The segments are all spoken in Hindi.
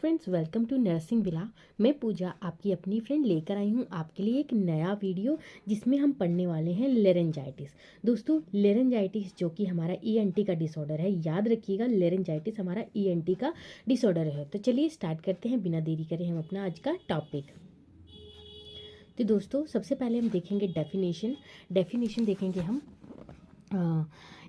Friends, welcome to nursing villa. मैं पूजा आपकी अपनी फ्रेंड लेकर आई हूँ आपके लिए एक नया वीडियो जिसमें हम पढ़ने वाले हैं लेरेंजाइटिस। दोस्तों, लेरेंजाइटिस जो कि हमारा ईएनटी का डिसऑर्डर है, याद रखिएगा लेरेंजाइटिस हमारा ईएनटी का डिसऑर्डर है। तो चलिए स्टार्ट करते हैं, बिना देरी करे हम अपना आज का टॉपिक। तो दोस्तों, सबसे पहले हम देखेंगे डेफिनेशन देखेंगे हम।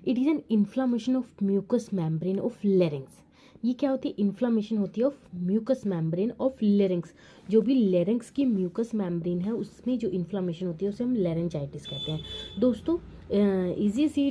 It is an inflammation of mucous membrane of larynx. ये क्या होती है? इन्फ्लामेशन होती है of mucous membrane of larynx. जो भी लेरिंग्स की म्यूकस मेम्ब्रेन है उसमें जो इन्फ्लामेशन होती है उसे हम लेरेंजाइटिस कहते हैं। दोस्तों, इजी सी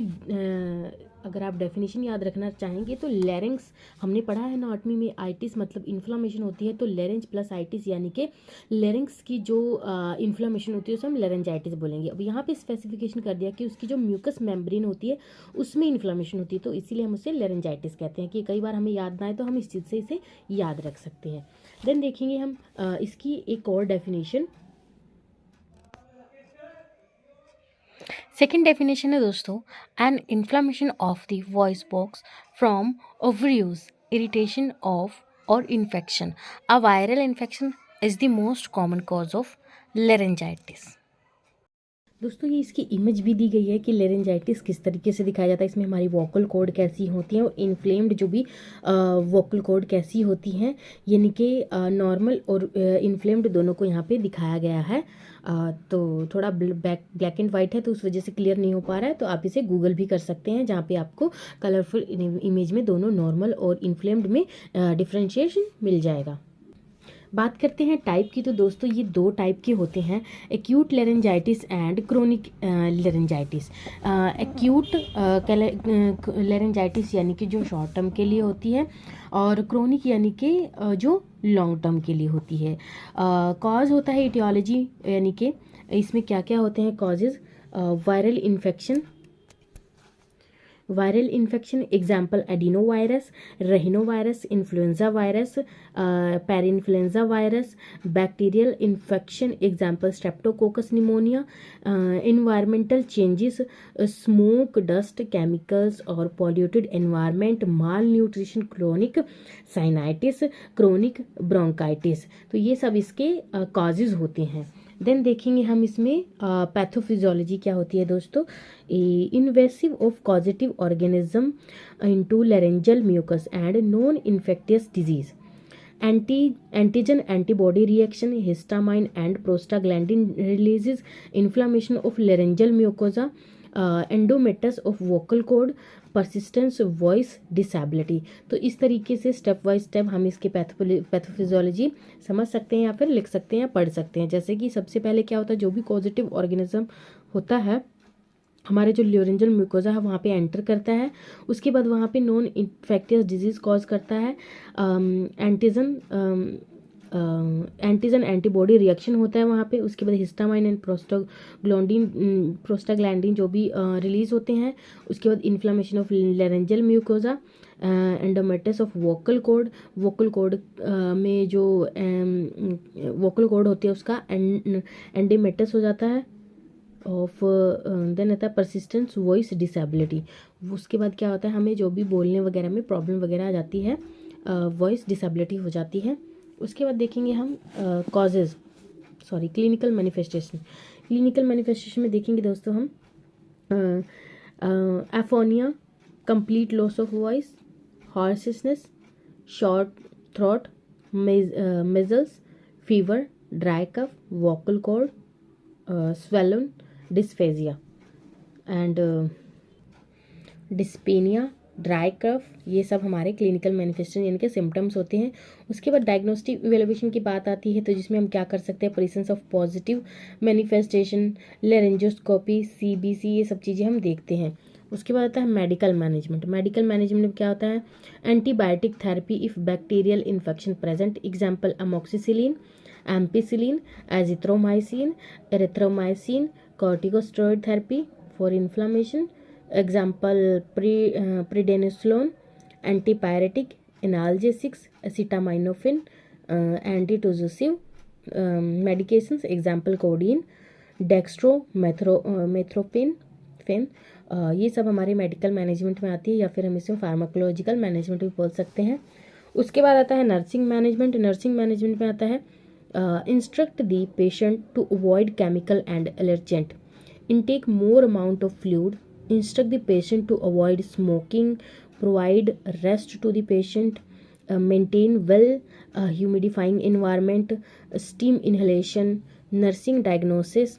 अगर आप डेफिनेशन याद रखना चाहेंगे तो लेरिंग्स हमने पढ़ा है ना 8वीं में, आइटिस मतलब इन्फ्लामेशन होती है, तो लेरेंज प्लस आइटिस यानी कि लेरिंग्स की जो इन्फ्लामेशन होती है उसे हम लेरेंजाइटिस बोलेंगे। अब यहाँ पे स्पेसिफिकेशन कर दिया कि उसकी जो म्यूकस मेम्ब्रेन होती है उसमें इन्फ्लामेशन होती है, तो इसीलिए हम उसे लेरेंजाइटिस कहते हैं। कि कई बार हमें याद ना आए तो हम इस चीज़ से इसे याद रख सकते हैं। देन देखेंगे हम इसकी एक और डेफिनेशन। सेकेंड डेफिनेशन है दोस्तों, an inflammation of the voice box from overuse, irritation of और infection. A viral infection is the most common cause of laryngitis. दोस्तों, ये इसकी इमेज भी दी गई है कि लेरेंजाइटिस किस तरीके से दिखाया जाता है। इसमें हमारी वोकल कॉर्ड कैसी होती हैं और इन्फ्लेम्ड जो भी वोकल कॉर्ड कैसी होती हैं, यानी कि नॉर्मल और इन्फ्लेम्ड दोनों को यहाँ पे दिखाया गया है। तो थोड़ा ब्लैक एंड वाइट है तो उस वजह से क्लियर नहीं हो पा रहा है, तो आप इसे गूगल भी कर सकते हैं जहाँ पे आपको कलरफुल इमेज में दोनों नॉर्मल और इन्फ्लेम्ड में डिफ्रेंशिएशन मिल जाएगा। बात करते हैं टाइप की, तो दोस्तों ये दो टाइप के होते हैं, acute laryngitis and chronic laryngitis. Acute laryngitis यानी कि जो शॉर्ट टर्म के लिए होती है, और क्रोनिक यानी कि जो लॉन्ग टर्म के लिए होती है। कॉज होता है इटियोलॉजी, यानी कि इसमें क्या क्या होते हैं causes. Viral infection example adenovirus, rhinovirus, influenza virus, parainfluenza virus. Bacterial infection example streptococcus pneumonia. Environmental changes, smoke, dust, chemicals और polluted environment, malnutrition, chronic sinusitis, chronic bronchitis. तो ये सब इसके कॉजेज होते हैं। देन देखेंगे हम इसमें पैथोफिजियोलॉजी क्या होती है दोस्तों। Invasive of causative organism into laryngeal mucus and non infectious disease. Antigen antibody reaction, histamine and prostaglandin releases, inflammation of laryngeal mucosa, oedematous of vocal cord, persistence voice disability. तो इस तरीके से स्टेप बाय स्टेप हम इसके पैथोफिजियोलॉजी समझ सकते हैं या फिर लिख सकते हैं या पढ़ सकते हैं। जैसे कि सबसे पहले क्या होता है, जो भी पॉजिटिव ऑर्गेनिज्म होता है हमारे जो लेरेंजल म्यूकोजा है वहाँ पे एंटर करता है, उसके बाद वहाँ पे नॉन इन्फेक्टियस डिजीज कॉज करता है। एंटीजन एंटीबॉडी रिएक्शन होता है वहाँ पे, उसके बाद हिस्टामाइन एंड प्रोस्टाग्लैंडिन जो भी रिलीज होते हैं, उसके बाद inflammation of laryngeal mucosa, oedematous of vocal cord में जो वोकल कॉर्ड होती है उसका एंडोमेटस हो जाता है ऑफ। देन आता है परसिस्टेंस वॉइस डिसेबिलिटी। उसके बाद क्या होता है, हमें जो भी बोलने वगैरह में प्रॉब्लम वगैरह आ जाती है, वॉइस डिसेबिलिटी हो जाती है। उसके बाद देखेंगे हम क्लिनिकल मैनिफेस्टेशन में देखेंगे दोस्तों हम aphonia, complete loss of voice, hoarseness, short throat, measles, fever, dry cough, vocal cord swollen, dysphagia and dyspnoea, dry cough. ये सब हमारे क्लिनिकल मैनिफेस्टेशन यानी कि सिम्टम्स होते हैं। उसके बाद डायग्नोस्टिक इवेल्युएशन की बात आती है, तो जिसमें हम क्या कर सकते हैं, presence of positive manifestation, laryngoscopy, CBC, ये सब चीज़ें हम देखते हैं। उसके बाद आता है मेडिकल मैनेजमेंट में क्या होता है, antibiotic therapy if bacterial infection present, example amoxicillin, ampicillin, azithromycin, erythromycin, corticosteroid therapy for inflammation, example prednisolone, antipyretic, analgesics, acetaminophen, antitussive medications, example codeine, dextromethorphan। ये सब हमारे मेडिकल मैनेजमेंट में आती है, या फिर हम इसे फार्माकोलॉजिकल मैनेजमेंट भी बोल सकते हैं। उसके बाद आता है नर्सिंग मैनेजमेंट। नर्सिंग मैनेजमेंट में आता है instruct the patient to avoid chemical and allergen, intake more amount of fluid, instruct the patient to avoid smoking, provide rest to the patient, maintain well humidifying environment, steam inhalation, nursing diagnosis,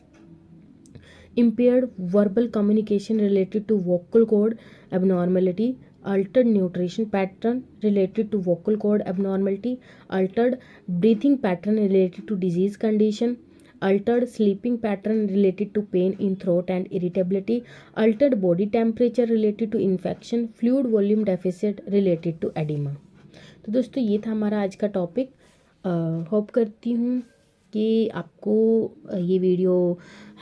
impaired verbal communication related to vocal cord abnormality, altered nutrition pattern related to vocal cord abnormality, altered breathing pattern related to disease condition, altered sleeping pattern related to pain in throat and irritability, altered body temperature related to infection, fluid volume deficit related to edema। तो दोस्तों ये था हमारा आज का टॉपिक। होप करती हूँ कि आपको ये वीडियो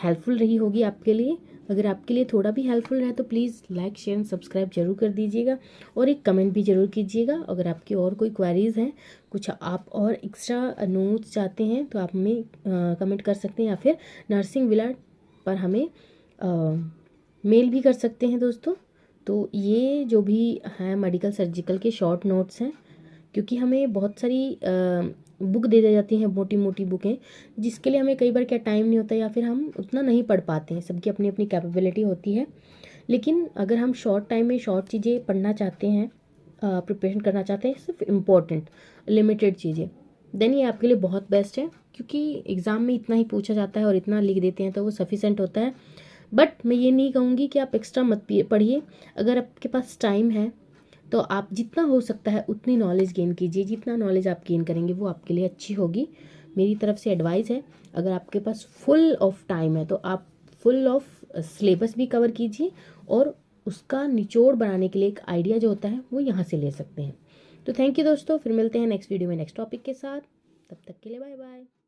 हेल्पफुल रही होगी आपके लिए। अगर आपके लिए थोड़ा भी हेल्पफुल है तो please like share and subscribe जरूर कर दीजिएगा और एक कमेंट भी ज़रूर कीजिएगा। अगर आपकी और कोई क्वेरीज़ हैं, कुछ आप और एक्स्ट्रा नोट्स चाहते हैं तो आप हमें कमेंट कर सकते हैं या फिर नर्सिंग विलाड पर हमें मेल भी कर सकते हैं दोस्तों। तो ये जो भी हैं मेडिकल सर्जिकल के शॉर्ट नोट्स हैं, क्योंकि हमें बहुत सारी बुक दे दी जाती हैं, मोटी मोटी बुकें, जिसके लिए हमें कई बार क्या टाइम नहीं होता या फिर हम उतना नहीं पढ़ पाते हैं। सबकी अपनी अपनी कैपेबिलिटी होती है, लेकिन अगर हम शॉर्ट टाइम में शॉर्ट चीज़ें पढ़ना चाहते हैं, प्रिपरेशन करना चाहते हैं, सिर्फ इम्पोर्टेंट लिमिटेड चीज़ें, देन ये आपके लिए बहुत बेस्ट है, क्योंकि एग्ज़ाम में इतना ही पूछा जाता है और इतना लिख देते हैं तो वो सफिशेंट होता है। बट मैं ये नहीं कहूँगी कि आप एक्स्ट्रा मत पढ़िए। अगर आपके पास टाइम है तो आप जितना हो सकता है उतनी नॉलेज गेन कीजिए। जितना नॉलेज आप गेन करेंगे वो आपके लिए अच्छी होगी। मेरी तरफ से एडवाइस है, अगर आपके पास फुल ऑफ टाइम है तो आप फुल ऑफ सिलेबस भी कवर कीजिए और उसका निचोड़ बनाने के लिए एक आइडिया जो होता है वो यहाँ से ले सकते हैं। तो थैंक यू दोस्तों, फिर मिलते हैं नेक्स्ट वीडियो में नेक्स्ट टॉपिक के साथ। तब तक के लिए बाय बाय।